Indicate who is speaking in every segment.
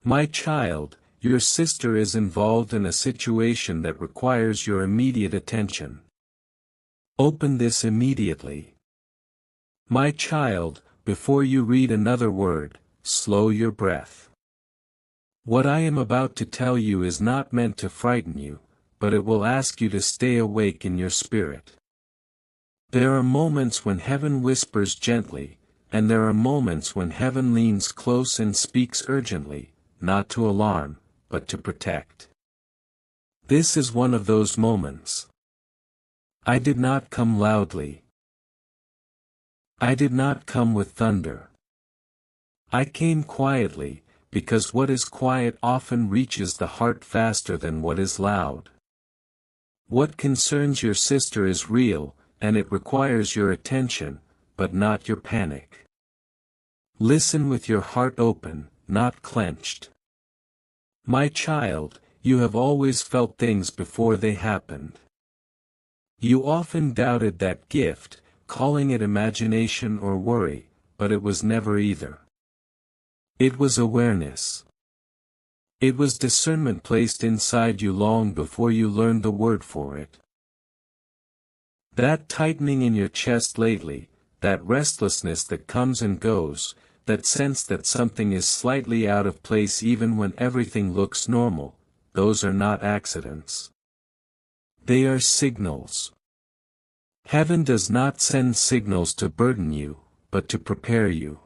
Speaker 1: My child, your sister is involved in a situation that requires your immediate attention. Open this immediately. My child, before you read another word, slow your breath. What I am about to tell you is not meant to frighten you, but it will ask you to stay awake in your spirit. There are moments when heaven whispers gently, and there are moments when heaven leans close and speaks urgently, not to alarm, but to protect. This is one of those moments. I did not come loudly. I did not come with thunder. I came quietly, because what is quiet often reaches the heart faster than what is loud. What concerns your sister is real, and it requires your attention, but not your panic. Listen with your heart open, not clenched. My child, you have always felt things before they happened. You often doubted that gift, calling it imagination or worry, but it was never either. It was awareness. It was discernment placed inside you long before you learned the word for it. That tightening in your chest lately, that restlessness that comes and goes, that sense that something is slightly out of place even when everything looks normal, those are not accidents. They are signals. Heaven does not send signals to burden you, but to prepare you.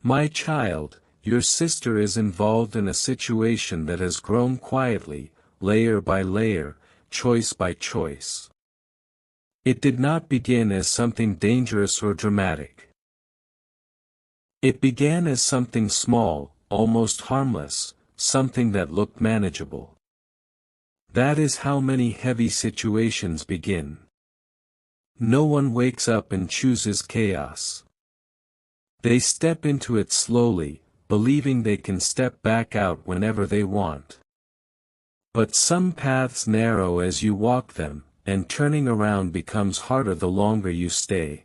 Speaker 1: My child, your sister is involved in a situation that has grown quietly, layer by layer, choice by choice. It did not begin as something dangerous or dramatic. It began as something small, almost harmless, something that looked manageable. That is how many heavy situations begin. No one wakes up and chooses chaos. They step into it slowly, believing they can step back out whenever they want. But some paths narrow as you walk them, and turning around becomes harder the longer you stay.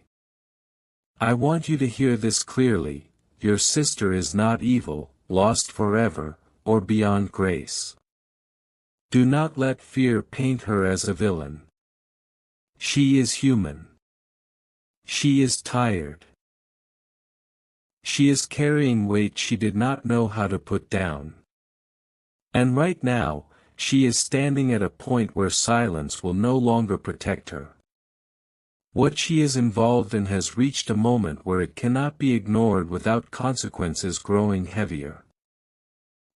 Speaker 1: I want you to hear this clearly: your sister is not evil, lost forever, or beyond grace. Do not let fear paint her as a villain. She is human. She is tired. She is carrying weight she did not know how to put down. And right now, she is standing at a point where silence will no longer protect her. What she is involved in has reached a moment where it cannot be ignored without consequences growing heavier.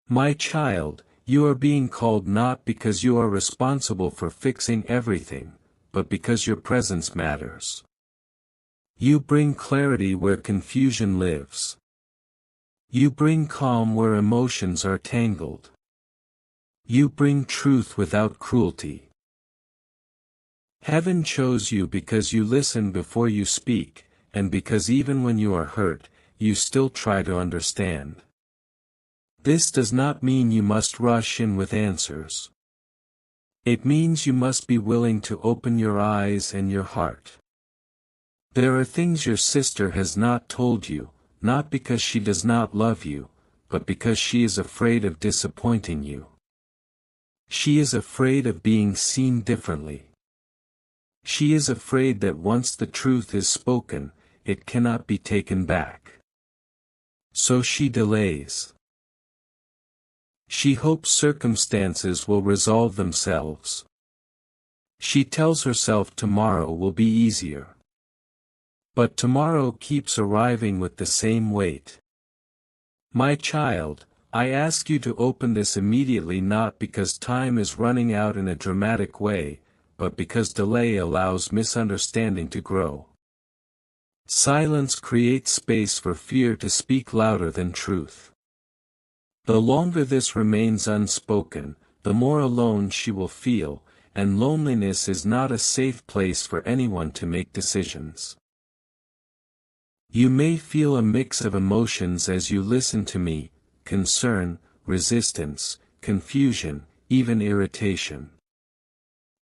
Speaker 1: My child, you are being called not because you are responsible for fixing everything, but because your presence matters. You bring clarity where confusion lives. You bring calm where emotions are tangled. You bring truth without cruelty. Heaven chose you because you listen before you speak, and because even when you are hurt, you still try to understand. This does not mean you must rush in with answers. It means you must be willing to open your eyes and your heart. There are things your sister has not told you, not because she does not love you, but because she is afraid of disappointing you. She is afraid of being seen differently. She is afraid that once the truth is spoken, it cannot be taken back. So she delays. She hopes circumstances will resolve themselves. She tells herself tomorrow will be easier. But tomorrow keeps arriving with the same weight. My child, I ask you to open this immediately, not because time is running out in a dramatic way, but because delay allows misunderstanding to grow. Silence creates space for fear to speak louder than truth. The longer this remains unspoken, the more alone she will feel, and loneliness is not a safe place for anyone to make decisions. You may feel a mix of emotions as you listen to me: concern, resistance, confusion, even irritation.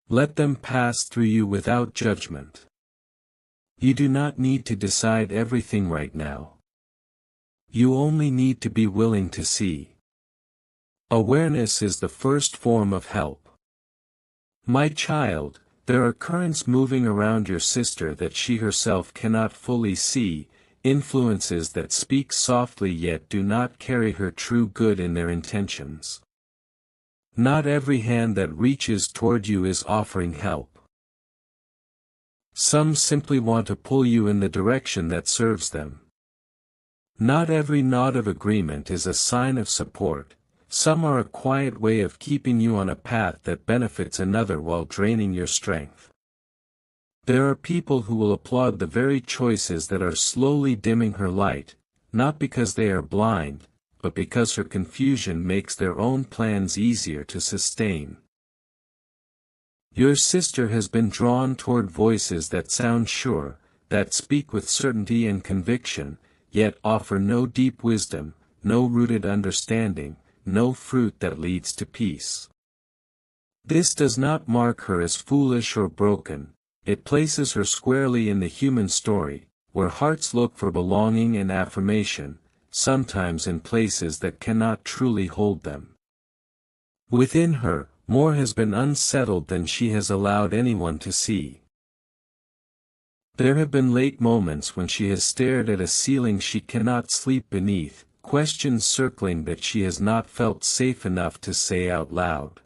Speaker 1: Let them pass through you without judgment. You do not need to decide everything right now. You only need to be willing to see. Awareness is the first form of help. My child, there are currents moving around your sister that she herself cannot fully see, influences that speak softly yet do not carry her true good in their intentions. Not every hand that reaches toward you is offering help. Some simply want to pull you in the direction that serves them. Not every nod of agreement is a sign of support. Some are a quiet way of keeping you on a path that benefits another while draining your strength. There are people who will applaud the very choices that are slowly dimming her light, not because they are blind, but because her confusion makes their own plans easier to sustain. Your sister has been drawn toward voices that sound sure, that speak with certainty and conviction, yet offer no deep wisdom, no rooted understanding, no fruit that leads to peace. This does not mark her as foolish or broken, it places her squarely in the human story, where hearts look for belonging and affirmation, sometimes in places that cannot truly hold them. Within her, more has been unsettled than she has allowed anyone to see. There have been late moments when she has stared at a ceiling she cannot sleep beneath, questions circling that she has not felt safe enough to say out loud.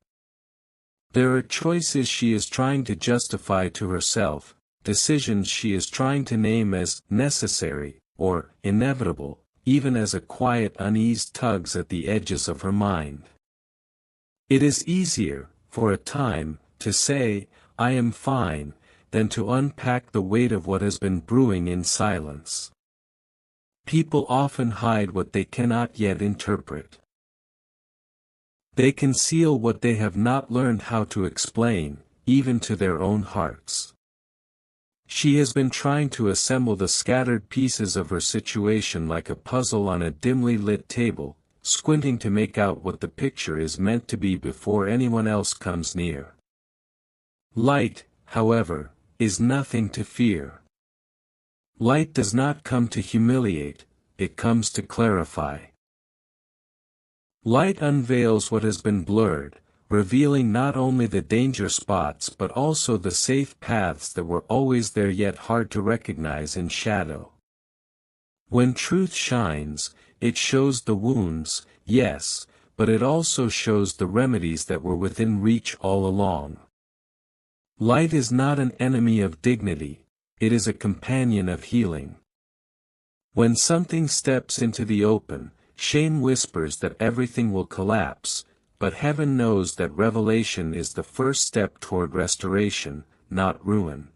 Speaker 1: There are choices she is trying to justify to herself, decisions she is trying to name as necessary, or inevitable, even as a quiet unease tugs at the edges of her mind. It is easier, for a time, to say, "I am fine," than to unpack the weight of what has been brewing in silence. People often hide what they cannot yet interpret. They conceal what they have not learned how to explain, even to their own hearts. She has been trying to assemble the scattered pieces of her situation like a puzzle on a dimly lit table, squinting to make out what the picture is meant to be before anyone else comes near. Light, however, is nothing to fear. Light does not come to humiliate, it comes to clarify. Light unveils what has been blurred, revealing not only the danger spots but also the safe paths that were always there yet hard to recognize in shadow. When truth shines, it shows the wounds, yes, but it also shows the remedies that were within reach all along. Light is not an enemy of dignity, it is a companion of healing. When something steps into the open, shame whispers that everything will collapse, but heaven knows that revelation is the first step toward restoration, not ruin.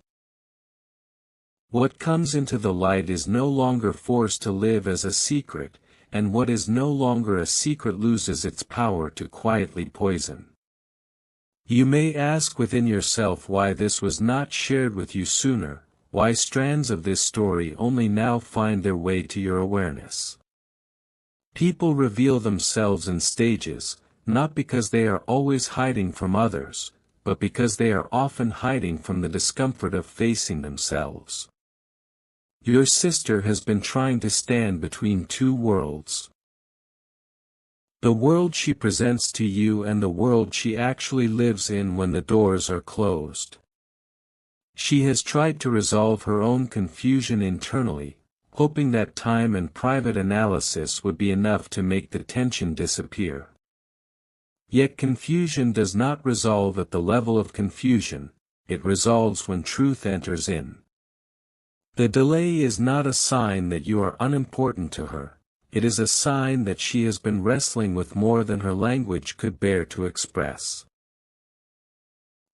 Speaker 1: What comes into the light is no longer forced to live as a secret, and what is no longer a secret loses its power to quietly poison. You may ask within yourself why this was not shared with you sooner, why strands of this story only now find their way to your awareness. People reveal themselves in stages, not because they are always hiding from others, but because they are often hiding from the discomfort of facing themselves. Your sister has been trying to stand between two worlds. The world she presents to you and the world she actually lives in when the doors are closed. She has tried to resolve her own confusion internally, hoping that time and private analysis would be enough to make the tension disappear. Yet confusion does not resolve at the level of confusion, it resolves when truth enters in. The delay is not a sign that you are unimportant to her, it is a sign that she has been wrestling with more than her language could bear to express.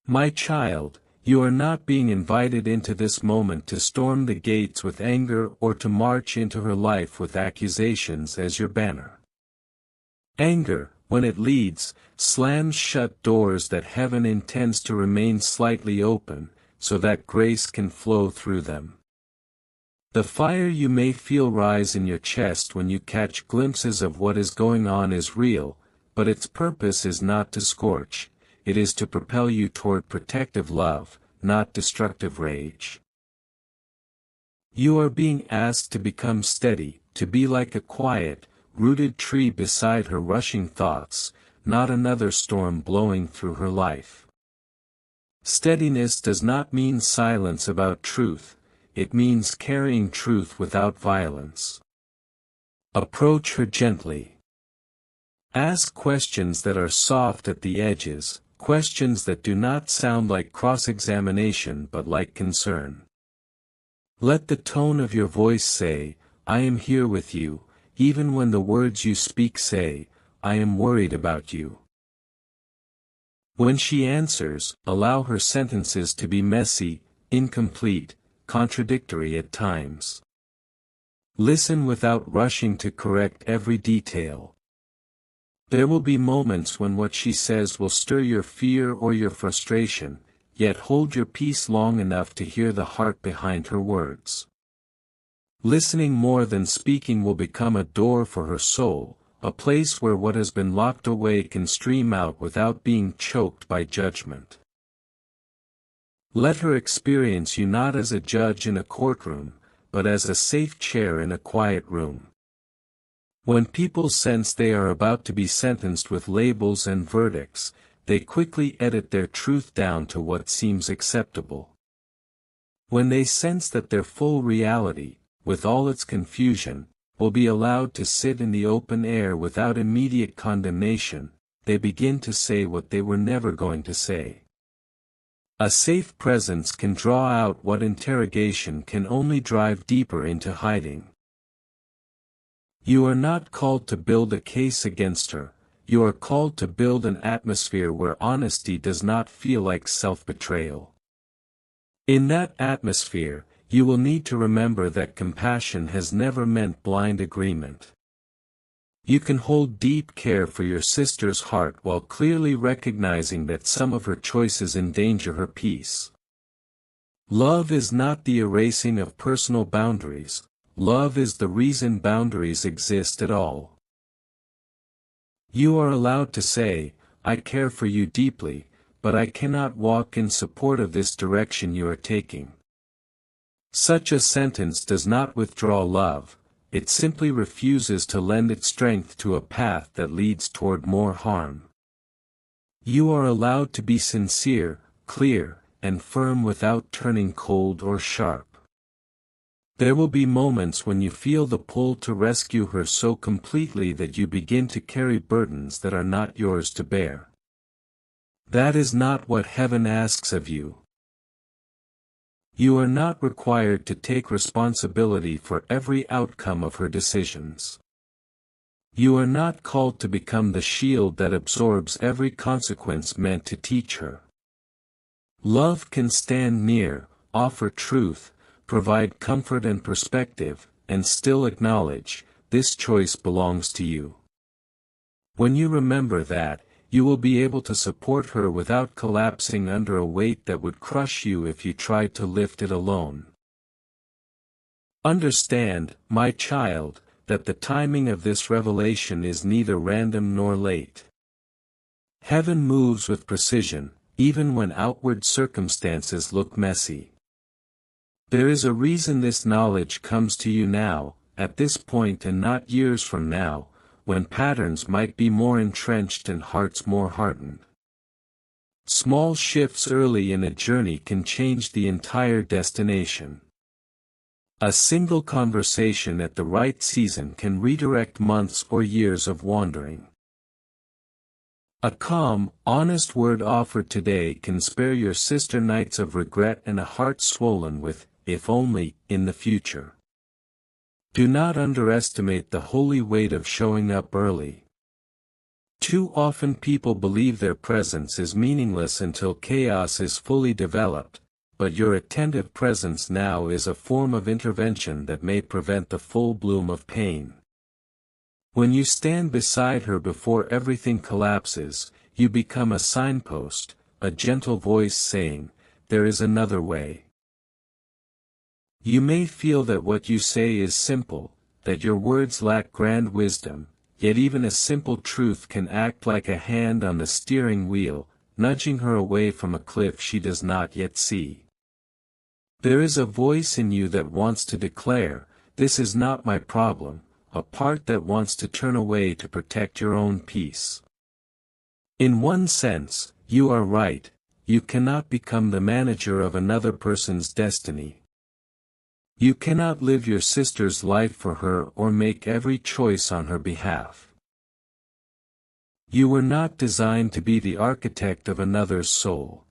Speaker 1: My child, you are not being invited into this moment to storm the gates with anger or to march into her life with accusations as your banner. Anger, when it leads, slams shut doors that heaven intends to remain slightly open, so that grace can flow through them. The fire you may feel rise in your chest when you catch glimpses of what is going on is real, but its purpose is not to scorch, it is to propel you toward protective love, not destructive rage. You are being asked to become steady, to be like a quiet, rooted tree beside her rushing thoughts, not another storm blowing through her life. Steadiness does not mean silence about truth, it means carrying truth without violence. Approach her gently. Ask questions that are soft at the edges, questions that do not sound like cross-examination but like concern. Let the tone of your voice say, "I am here with you," even when the words you speak say, "I am worried about you." When she answers, allow her sentences to be messy, incomplete, contradictory at times. Listen without rushing to correct every detail. There will be moments when what she says will stir your fear or your frustration, yet hold your peace long enough to hear the heart behind her words. Listening more than speaking will become a door for her soul, a place where what has been locked away can stream out without being choked by judgment. Let her experience you not as a judge in a courtroom, but as a safe chair in a quiet room. When people sense they are about to be sentenced with labels and verdicts, they quickly edit their truth down to what seems acceptable. When they sense that their full reality, with all its confusion, will be allowed to sit in the open air without immediate condemnation, they begin to say what they were never going to say. A safe presence can draw out what interrogation can only drive deeper into hiding. You are not called to build a case against her, you are called to build an atmosphere where honesty does not feel like self-betrayal. In that atmosphere, you will need to remember that compassion has never meant blind agreement. You can hold deep care for your sister's heart while clearly recognizing that some of her choices endanger her peace. Love is not the erasing of personal boundaries, love is the reason boundaries exist at all. You are allowed to say, "I care for you deeply, but I cannot walk in support of this direction you are taking." Such a sentence does not withdraw love, it simply refuses to lend its strength to a path that leads toward more harm. You are allowed to be sincere, clear, and firm without turning cold or sharp. There will be moments when you feel the pull to rescue her so completely that you begin to carry burdens that are not yours to bear. That is not what heaven asks of you. You are not required to take responsibility for every outcome of her decisions. You are not called to become the shield that absorbs every consequence meant to teach her. Love can stand near, offer truth, provide comfort and perspective, and still acknowledge, this choice belongs to you. When you remember that, you will be able to support her without collapsing under a weight that would crush you if you tried to lift it alone. Understand, my child, that the timing of this revelation is neither random nor late. Heaven moves with precision, even when outward circumstances look messy. There is a reason this knowledge comes to you now, at this point and not years from now, when patterns might be more entrenched and hearts more hardened. Small shifts early in a journey can change the entire destination. A single conversation at the right season can redirect months or years of wandering. A calm, honest word offered today can spare your sister nights of regret and a heart swollen with, "if only," in the future. Do not underestimate the holy weight of showing up early. Too often people believe their presence is meaningless until chaos is fully developed, but your attentive presence now is a form of intervention that may prevent the full bloom of pain. When you stand beside her before everything collapses, you become a signpost, a gentle voice saying, "There is another way." You may feel that what you say is simple, that your words lack grand wisdom, yet even a simple truth can act like a hand on the steering wheel, nudging her away from a cliff she does not yet see. There is a voice in you that wants to declare, "This is not my problem," a part that wants to turn away to protect your own peace. In one sense, you are right, you cannot become the manager of another person's destiny. You cannot live your sister's life for her or make every choice on her behalf. You were not designed to be the architect of another's soul.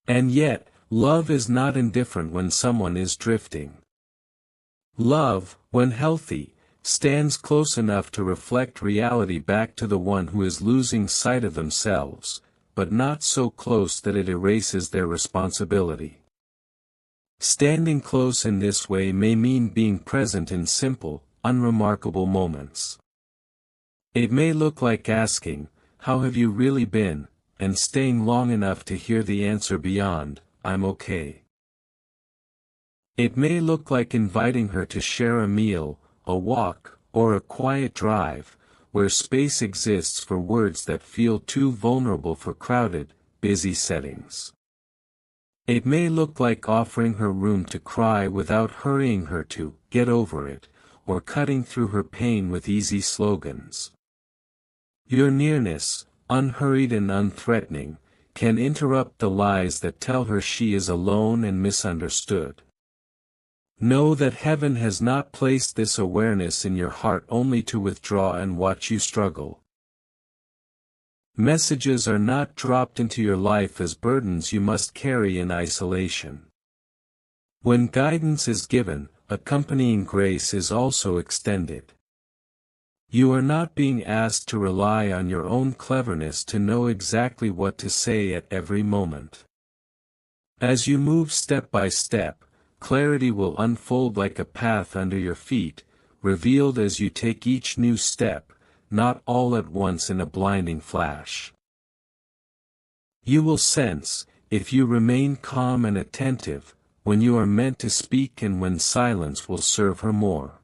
Speaker 1: And yet, love is not indifferent when someone is drifting. Love, when healthy, stands close enough to reflect reality back to the one who is losing sight of themselves, but not so close that it erases their responsibility. Standing close in this way may mean being present in simple, unremarkable moments. It may look like asking, "How have you really been?" and staying long enough to hear the answer beyond, "I'm okay." It may look like inviting her to share a meal, a walk, or a quiet drive, where space exists for words that feel too vulnerable for crowded, busy settings. It may look like offering her room to cry without hurrying her to get over it, or cutting through her pain with easy slogans. Your nearness, unhurried and unthreatening, can interrupt the lies that tell her she is alone and misunderstood. Know that heaven has not placed this awareness in your heart only to withdraw and watch you struggle. Messages are not dropped into your life as burdens you must carry in isolation. When guidance is given, accompanying grace is also extended. You are not being asked to rely on your own cleverness to know exactly what to say at every moment. As you move step by step, clarity will unfold like a path under your feet, revealed as you take each new step, not all at once in a blinding flash. You will sense, if you remain calm and attentive, when you are meant to speak and when silence will serve her more.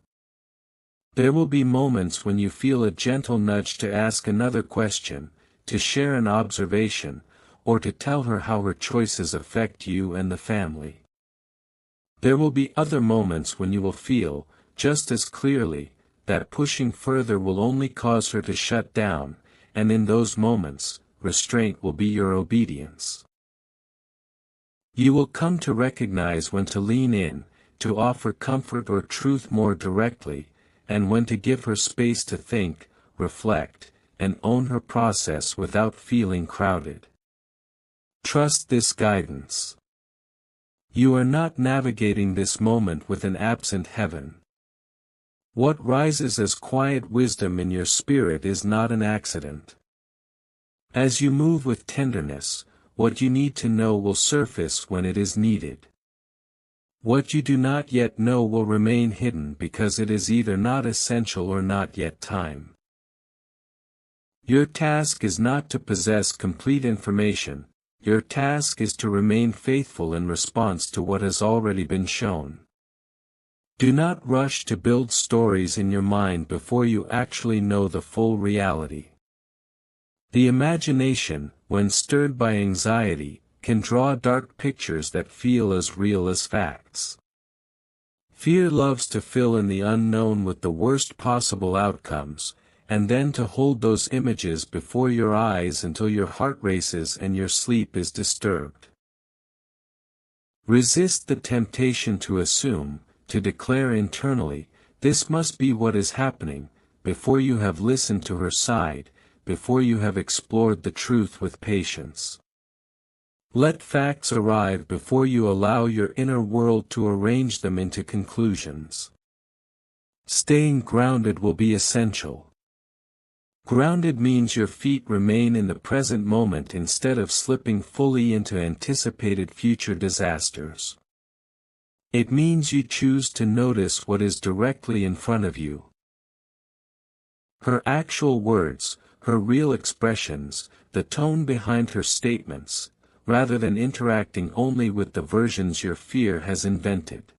Speaker 1: There will be moments when you feel a gentle nudge to ask another question, to share an observation, or to tell her how her choices affect you and the family. There will be other moments when you will feel, just as clearly, that pushing further will only cause her to shut down, and in those moments, restraint will be your obedience. You will come to recognize when to lean in, to offer comfort or truth more directly, and when to give her space to think, reflect, and own her process without feeling crowded. Trust this guidance. You are not navigating this moment with an absent heaven. What rises as quiet wisdom in your spirit is not an accident. As you move with tenderness, what you need to know will surface when it is needed. What you do not yet know will remain hidden because it is either not essential or not yet time. Your task is not to possess complete information, your task is to remain faithful in response to what has already been shown. Do not rush to build stories in your mind before you actually know the full reality. The imagination, when stirred by anxiety, can draw dark pictures that feel as real as facts. Fear loves to fill in the unknown with the worst possible outcomes, and then to hold those images before your eyes until your heart races and your sleep is disturbed. Resist the temptation to assume, to declare internally, "This must be what is happening," before you have listened to her side, before you have explored the truth with patience. Let facts arrive before you allow your inner world to arrange them into conclusions. Staying grounded will be essential. Grounded means your feet remain in the present moment instead of slipping fully into anticipated future disasters. It means you choose to notice what is directly in front of you. Her actual words, her real expressions, the tone behind her statements, rather than interacting only with the versions your fear has invented.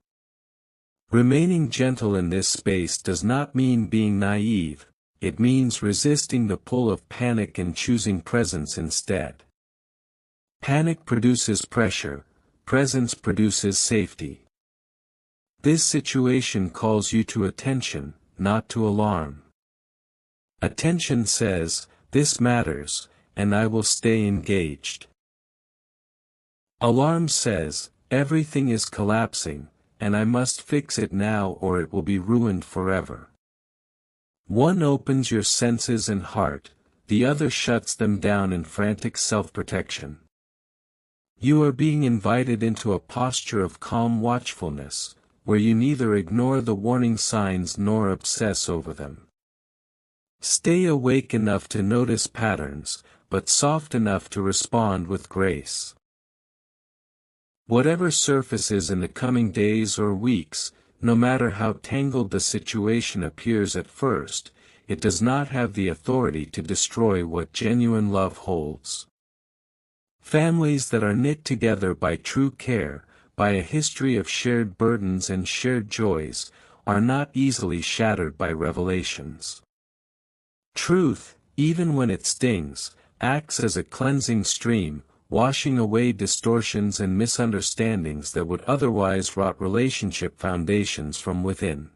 Speaker 1: Remaining gentle in this space does not mean being naive, it means resisting the pull of panic and choosing presence instead. Panic produces pressure, presence produces safety. This situation calls you to attention, not to alarm. Attention says, "This matters," and I will stay engaged. Alarm says, everything is collapsing, and I must fix it now or it will be ruined forever. One opens your senses and heart, the other shuts them down in frantic self-protection. You are being invited into a posture of calm watchfulness, where you neither ignore the warning signs nor obsess over them. Stay awake enough to notice patterns, but soft enough to respond with grace. Whatever surfaces in the coming days or weeks, no matter how tangled the situation appears at first, it does not have the authority to destroy what genuine love holds. Families that are knit together by true care, by a history of shared burdens and shared joys, are not easily shattered by revelations. Truth, even when it stings, acts as a cleansing stream, washing away distortions and misunderstandings that would otherwise rot relationship foundations from within.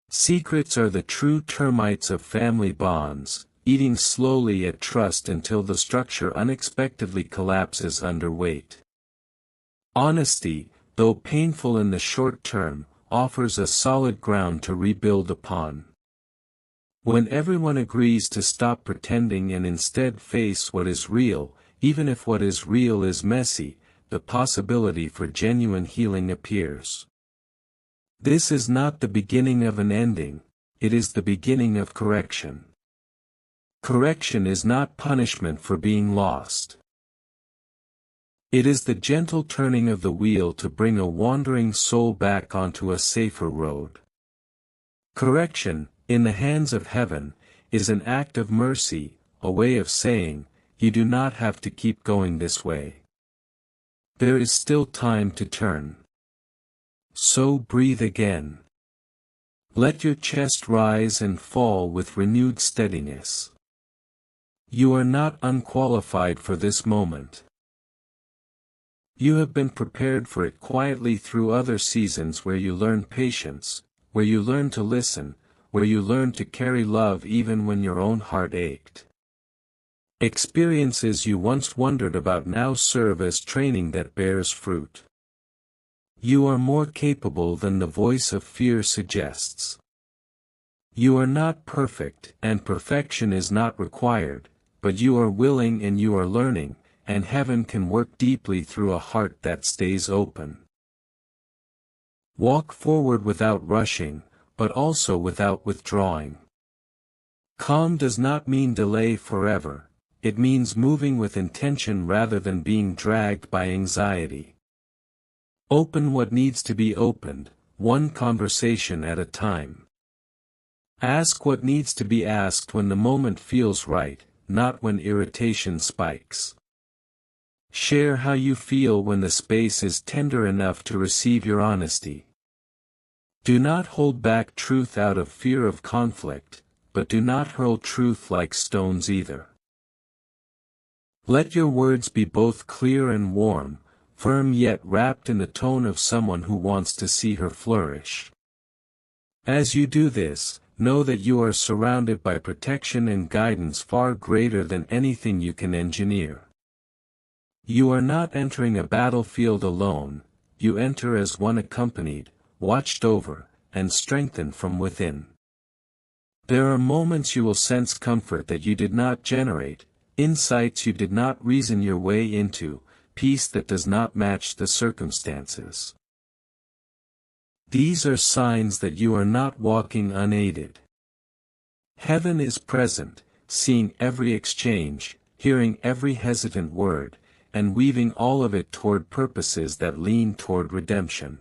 Speaker 1: Secrets are the true termites of family bonds, eating slowly at trust until the structure unexpectedly collapses under weight. Honesty, though painful in the short term, offers a solid ground to rebuild upon. When everyone agrees to stop pretending and instead face what is real, even if what is real is messy, the possibility for genuine healing appears. This is not the beginning of an ending, it is the beginning of correction. Correction is not punishment for being lost. It is the gentle turning of the wheel to bring a wandering soul back onto a safer road. Correction, in the hands of heaven, is an act of mercy, a way of saying, you do not have to keep going this way. There is still time to turn. So breathe again. Let your chest rise and fall with renewed steadiness. You are not unqualified for this moment. You have been prepared for it quietly through other seasons where you learn patience, where you learn to listen, where you learn to carry love even when your own heart ached. Experiences you once wondered about now serve as training that bears fruit. You are more capable than the voice of fear suggests. You are not perfect, and perfection is not required, but you are willing and you are learning, and heaven can work deeply through a heart that stays open. Walk forward without rushing, but also without withdrawing. Calm does not mean delay forever, it means moving with intention rather than being dragged by anxiety. Open what needs to be opened, one conversation at a time. Ask what needs to be asked when the moment feels right, not when irritation spikes. Share how you feel when the space is tender enough to receive your honesty. Do not hold back truth out of fear of conflict, but do not hurl truth like stones either. Let your words be both clear and warm, firm yet wrapped in the tone of someone who wants to see her flourish. As you do this, know that you are surrounded by protection and guidance far greater than anything you can engineer. You are not entering a battlefield alone, you enter as one accompanied, watched over, and strengthened from within. There are moments you will sense comfort that you did not generate, insights you did not reason your way into, peace that does not match the circumstances. These are signs that you are not walking unaided. Heaven is present, seeing every exchange, hearing every hesitant word, and weaving all of it toward purposes that lean toward redemption.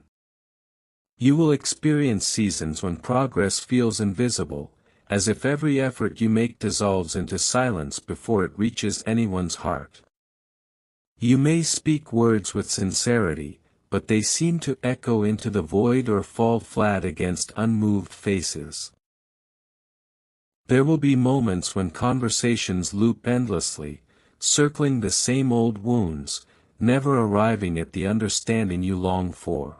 Speaker 1: You will experience seasons when progress feels invisible, as if every effort you make dissolves into silence before it reaches anyone's heart. You may speak words with sincerity, but they seem to echo into the void or fall flat against unmoved faces. There will be moments when conversations loop endlessly, circling the same old wounds, never arriving at the understanding you long for.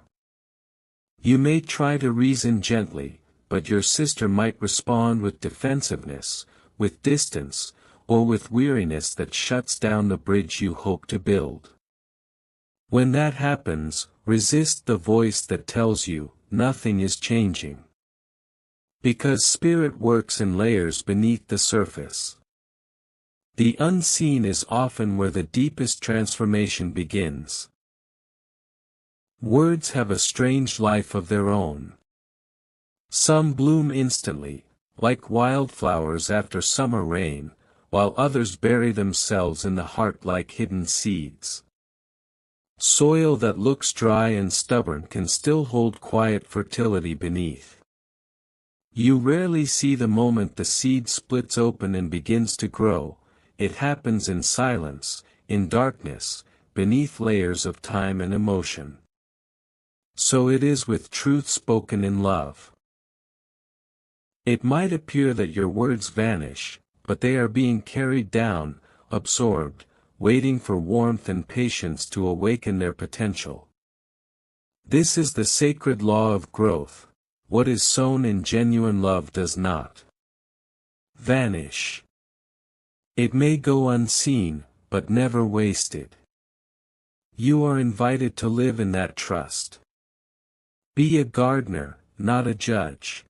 Speaker 1: You may try to reason gently, but your sister might respond with defensiveness, with distance, or with weariness that shuts down the bridge you hope to build. When that happens, resist the voice that tells you, nothing is changing. Because spirit works in layers beneath the surface. The unseen is often where the deepest transformation begins. Words have a strange life of their own. Some bloom instantly, like wildflowers after summer rain, while others bury themselves in the heart like hidden seeds. Soil that looks dry and stubborn can still hold quiet fertility beneath. You rarely see the moment the seed splits open and begins to grow. It happens in silence, in darkness, beneath layers of time and emotion. So it is with truth spoken in love. It might appear that your words vanish, but they are being carried down, absorbed, waiting for warmth and patience to awaken their potential. This is the sacred law of growth. What is sown in genuine love does not vanish. It may go unseen, but never wasted. You are invited to live in that trust. Be a gardener, not a judge.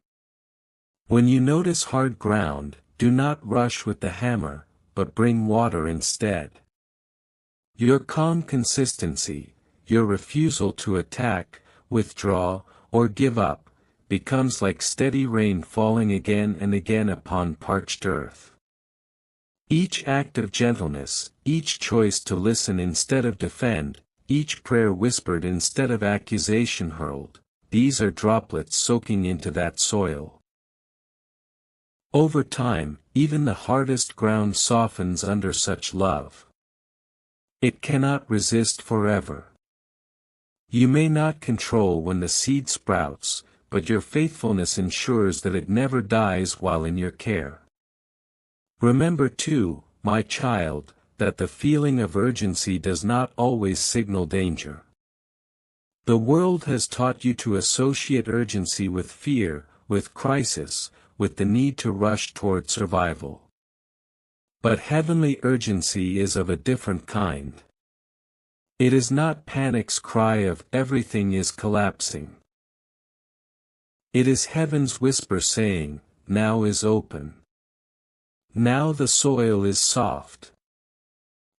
Speaker 1: When you notice hard ground, do not rush with the hammer, but bring water instead. Your calm consistency, your refusal to attack, withdraw, or give up, becomes like steady rain falling again and again upon parched earth. Each act of gentleness, each choice to listen instead of defend, each prayer whispered instead of accusation hurled, these are droplets soaking into that soil. Over time, even the hardest ground softens under such love. It cannot resist forever. You may not control when the seed sprouts, but your faithfulness ensures that it never dies while in your care. Remember too, my child, that the feeling of urgency does not always signal danger. The world has taught you to associate urgency with fear, with crisis, with the need to rush toward survival. But heavenly urgency is of a different kind. It is not panic's cry of everything is collapsing. It is heaven's whisper saying, now is open. Now the soil is soft.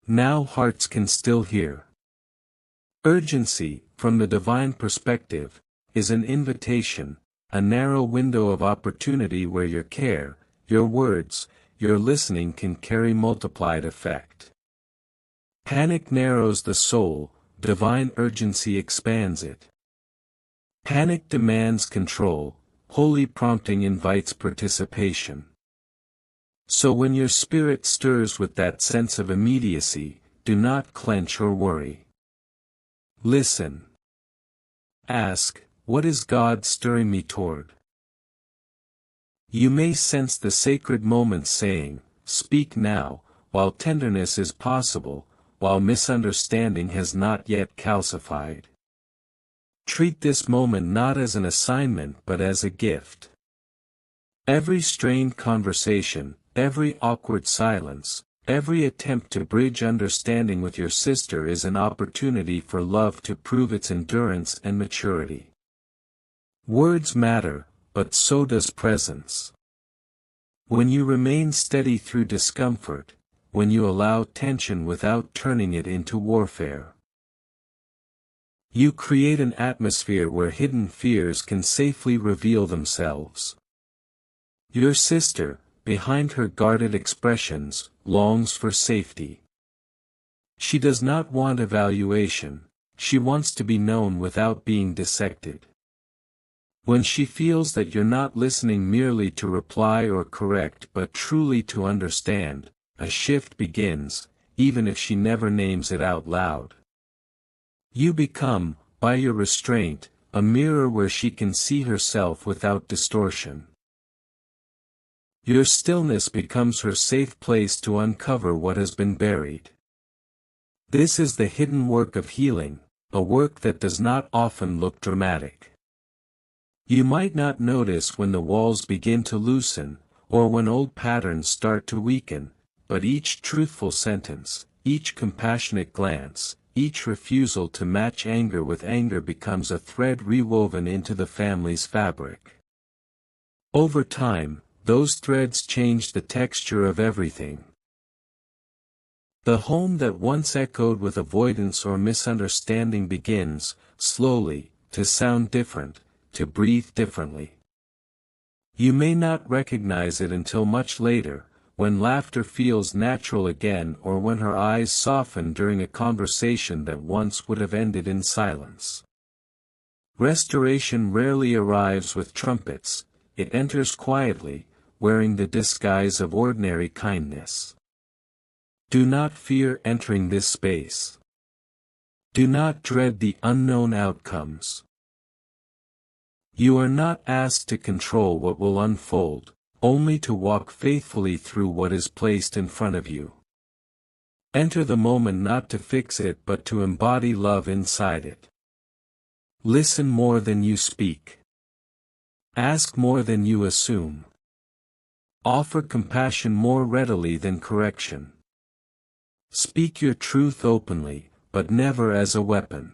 Speaker 1: Now hearts can still hear. Urgency, from the divine perspective, is an invitation, a narrow window of opportunity where your care, your words, your listening can carry multiplied effect. Panic narrows the soul, divine urgency expands it. Panic demands control, holy prompting invites participation. So when your spirit stirs with that sense of immediacy, do not clench or worry. Listen. Ask, what is God stirring me toward? You may sense the sacred moment saying, speak now, while tenderness is possible, while misunderstanding has not yet calcified. Treat this moment not as an assignment but as a gift. Every strained conversation, every awkward silence, every attempt to bridge understanding with your sister is an opportunity for love to prove its endurance and maturity. Words matter, but so does presence. When you remain steady through discomfort, when you allow tension without turning it into warfare, you create an atmosphere where hidden fears can safely reveal themselves. Your sister, behind her guarded expressions, longs for safety. She does not want evaluation, she wants to be known without being dissected. When she feels that you're not listening merely to reply or correct but truly to understand, a shift begins, even if she never names it out loud. You become, by your restraint, a mirror where she can see herself without distortion. Your stillness becomes her safe place to uncover what has been buried. This is the hidden work of healing, a work that does not often look dramatic. You might not notice when the walls begin to loosen, or when old patterns start to weaken, but each truthful sentence, each compassionate glance, each refusal to match anger with anger becomes a thread rewoven into the family's fabric. Over time, those threads change the texture of everything. The home that once echoed with avoidance or misunderstanding begins, slowly, to sound different, to breathe differently. You may not recognize it until much later, when laughter feels natural again or when her eyes soften during a conversation that once would have ended in silence. Restoration rarely arrives with trumpets, it enters quietly, wearing the disguise of ordinary kindness. Do not fear entering this space. Do not dread the unknown outcomes. You are not asked to control what will unfold, only to walk faithfully through what is placed in front of you. Enter the moment not to fix it but to embody love inside it. Listen more than you speak. Ask more than you assume. Offer compassion more readily than correction. Speak your truth openly, but never as a weapon.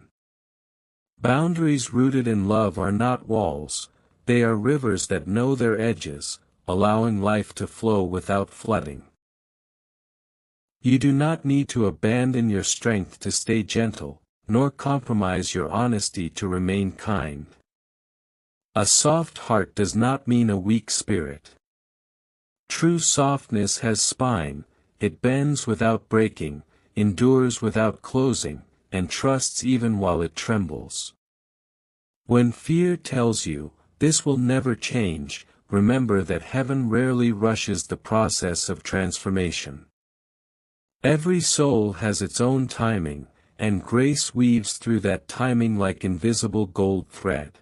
Speaker 1: Boundaries rooted in love are not walls, they are rivers that know their edges, allowing life to flow without flooding. You do not need to abandon your strength to stay gentle, nor compromise your honesty to remain kind. A soft heart does not mean a weak spirit. True softness has spine, it bends without breaking, endures without closing, and trusts even while it trembles. When fear tells you, this will never change, remember that heaven rarely rushes the process of transformation. Every soul has its own timing, and grace weaves through that timing like invisible gold thread.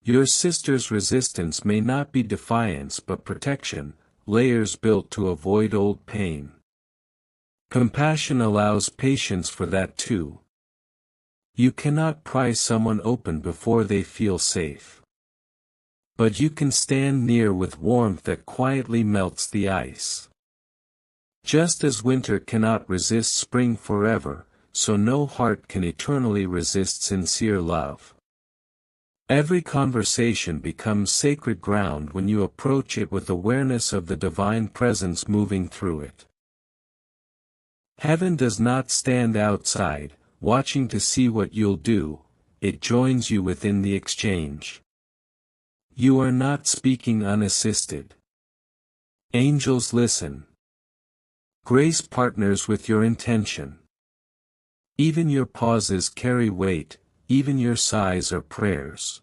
Speaker 1: Your sister's resistance may not be defiance but protection, layers built to avoid old pain. Compassion allows patience for that too. You cannot pry someone open before they feel safe. But you can stand near with warmth that quietly melts the ice. Just as winter cannot resist spring forever, so no heart can eternally resist sincere love. Every conversation becomes sacred ground when you approach it with awareness of the divine presence moving through it. Heaven does not stand outside, watching to see what you'll do, it joins you within the exchange. You are not speaking unassisted. Angels listen. Grace partners with your intention. Even your pauses carry weight, even your sighs are prayers.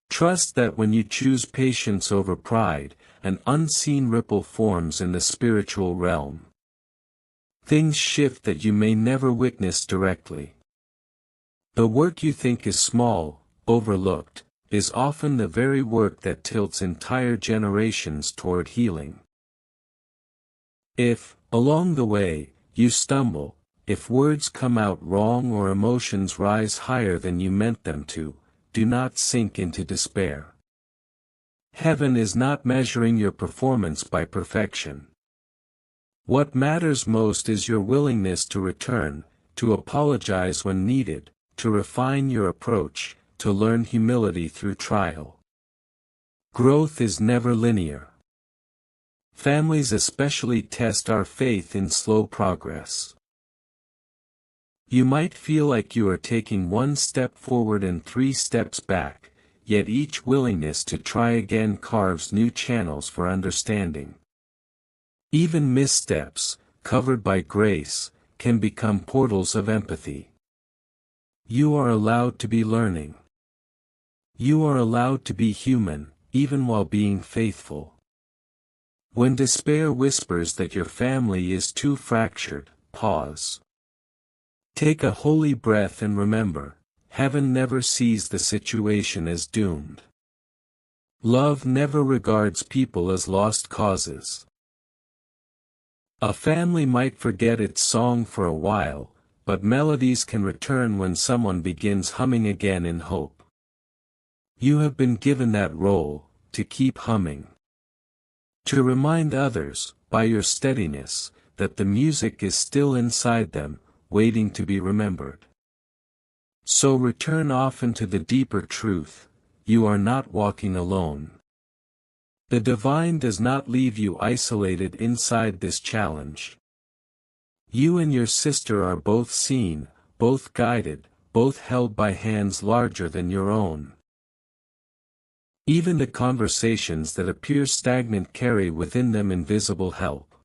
Speaker 1: Trust that when you choose patience over pride, an unseen ripple forms in the spiritual realm. Things shift that you may never witness directly. The work you think is small, overlooked, is often the very work that tilts entire generations toward healing. If, along the way, you stumble, if words come out wrong or emotions rise higher than you meant them to, do not sink into despair. Heaven is not measuring your performance by perfection. What matters most is your willingness to return, to apologize when needed, to refine your approach, to learn humility through trial. Growth is never linear. Families especially test our faith in slow progress. You might feel like you are taking one step forward and 3 steps back, yet each willingness to try again carves new channels for understanding. Even missteps, covered by grace, can become portals of empathy. You are allowed to be learning. You are allowed to be human, even while being faithful. When despair whispers that your family is too fractured, pause. Take a holy breath and remember, heaven never sees the situation as doomed. Love never regards people as lost causes. A family might forget its song for a while, but melodies can return when someone begins humming again in hope. You have been given that role, to keep humming. To remind others, by your steadiness, that the music is still inside them, waiting to be remembered. So return often to the deeper truth: you are not walking alone. The divine does not leave you isolated inside this challenge. You and your sister are both seen, both guided, both held by hands larger than your own. Even the conversations that appear stagnant carry within them invisible help.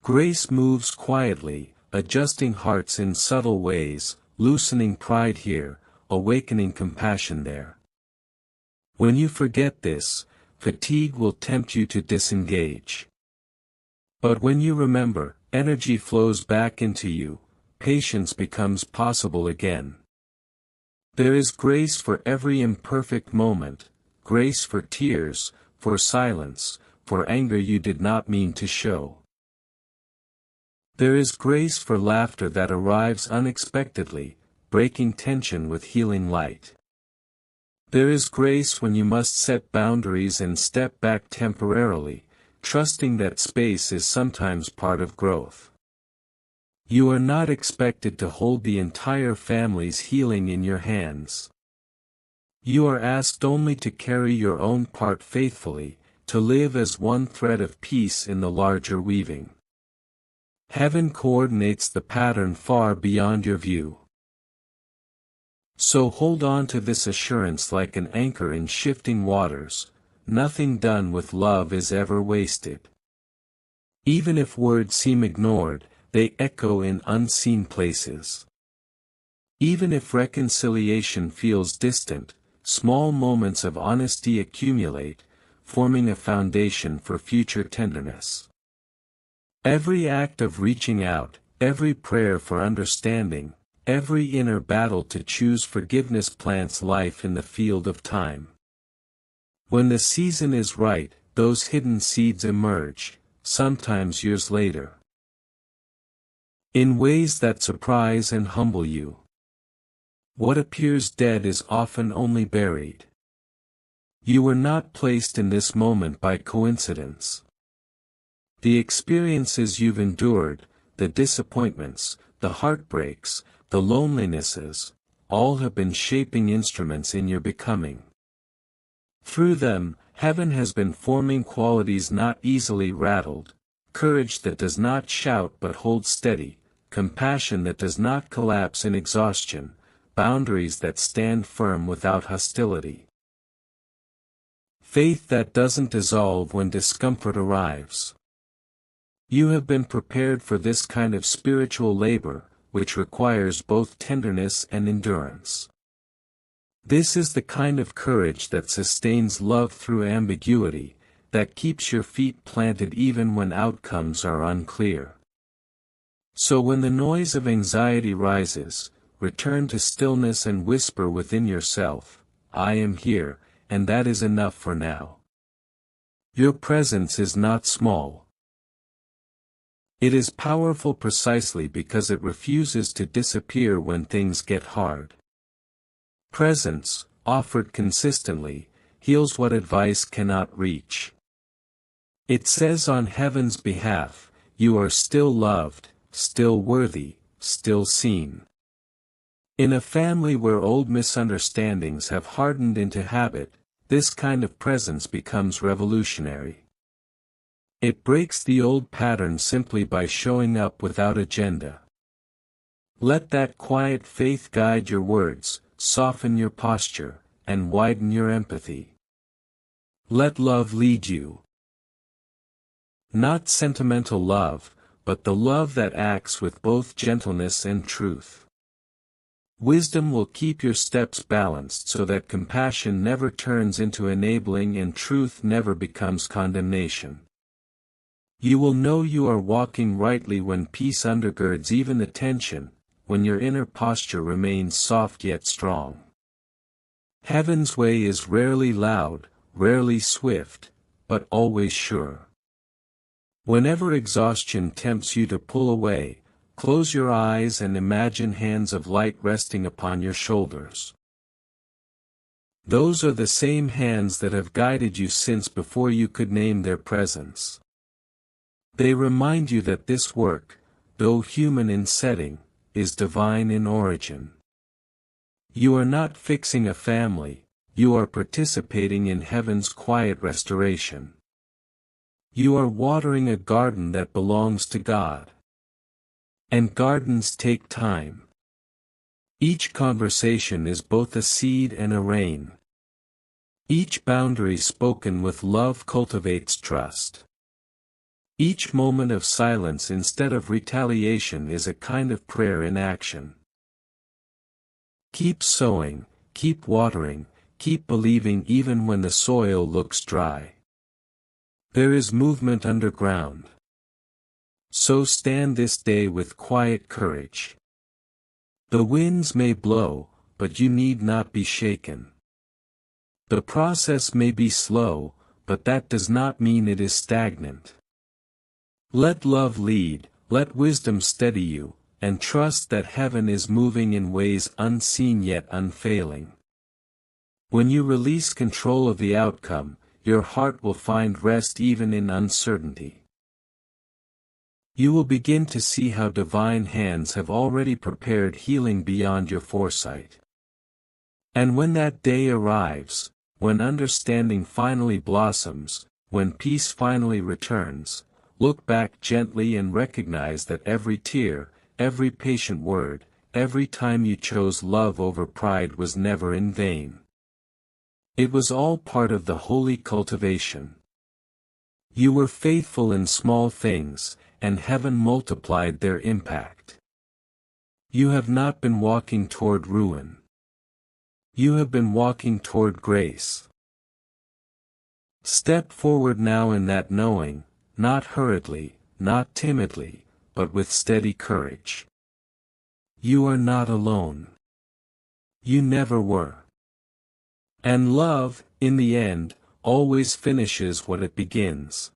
Speaker 1: Grace moves quietly, adjusting hearts in subtle ways, loosening pride here, awakening compassion there. When you forget this, fatigue will tempt you to disengage. But when you remember, energy flows back into you, patience becomes possible again. There is grace for every imperfect moment, grace for tears, for silence, for anger you did not mean to show. There is grace for laughter that arrives unexpectedly, breaking tension with healing light. There is grace when you must set boundaries and step back temporarily, trusting that space is sometimes part of growth. You are not expected to hold the entire family's healing in your hands. You are asked only to carry your own part faithfully, to live as one thread of peace in the larger weaving. Heaven coordinates the pattern far beyond your view. So hold on to this assurance like an anchor in shifting waters: nothing done with love is ever wasted. Even if words seem ignored, they echo in unseen places. Even if reconciliation feels distant, small moments of honesty accumulate, forming a foundation for future tenderness. Every act of reaching out, every prayer for understanding, every inner battle to choose forgiveness plants life in the field of time. When the season is right, those hidden seeds emerge, sometimes years later, in ways that surprise and humble you. What appears dead is often only buried. You were not placed in this moment by coincidence. The experiences you've endured, the disappointments, the heartbreaks, the lonelinesses, all have been shaping instruments in your becoming. Through them, heaven has been forming qualities not easily rattled: courage that does not shout but holds steady, compassion that does not collapse in exhaustion, boundaries that stand firm without hostility, faith that doesn't dissolve when discomfort arrives. You have been prepared for this kind of spiritual labor, which requires both tenderness and endurance. This is the kind of courage that sustains love through ambiguity, that keeps your feet planted even when outcomes are unclear. So when the noise of anxiety rises, return to stillness and whisper within yourself, "I am here, and that is enough for now." Your presence is not small. It is powerful precisely because it refuses to disappear when things get hard. Presence, offered consistently, heals what advice cannot reach. It says on heaven's behalf, you are still loved, still worthy, still seen. In a family where old misunderstandings have hardened into habit, this kind of presence becomes revolutionary. It breaks the old pattern simply by showing up without agenda. Let that quiet faith guide your words, soften your posture, and widen your empathy. Let love lead you. Not sentimental love, but the love that acts with both gentleness and truth. Wisdom will keep your steps balanced so that compassion never turns into enabling and truth never becomes condemnation. You will know you are walking rightly when peace undergirds even the tension, when your inner posture remains soft yet strong. Heaven's way is rarely loud, rarely swift, but always sure. Whenever exhaustion tempts you to pull away, close your eyes and imagine hands of light resting upon your shoulders. Those are the same hands that have guided you since before you could name their presence. They remind you that this work, though human in setting, is divine in origin. You are not fixing a family, you are participating in heaven's quiet restoration. You are watering a garden that belongs to God. And gardens take time. Each conversation is both a seed and a rain. Each boundary spoken with love cultivates trust. Each moment of silence instead of retaliation is a kind of prayer in action. Keep sowing, keep watering, keep believing even when the soil looks dry. There is movement underground. So stand this day with quiet courage. The winds may blow, but you need not be shaken. The process may be slow, but that does not mean it is stagnant. Let love lead, let wisdom steady you, and trust that heaven is moving in ways unseen yet unfailing. When you release control of the outcome, your heart will find rest even in uncertainty. You will begin to see how divine hands have already prepared healing beyond your foresight. And when that day arrives, when understanding finally blossoms, when peace finally returns, look back gently and recognize that every tear, every patient word, every time you chose love over pride was never in vain. It was all part of the holy cultivation. You were faithful in small things, and heaven multiplied their impact. You have not been walking toward ruin. You have been walking toward grace. Step forward now in that knowing, not hurriedly, not timidly, but with steady courage. You are not alone. You never were. And love, in the end, always finishes what it begins.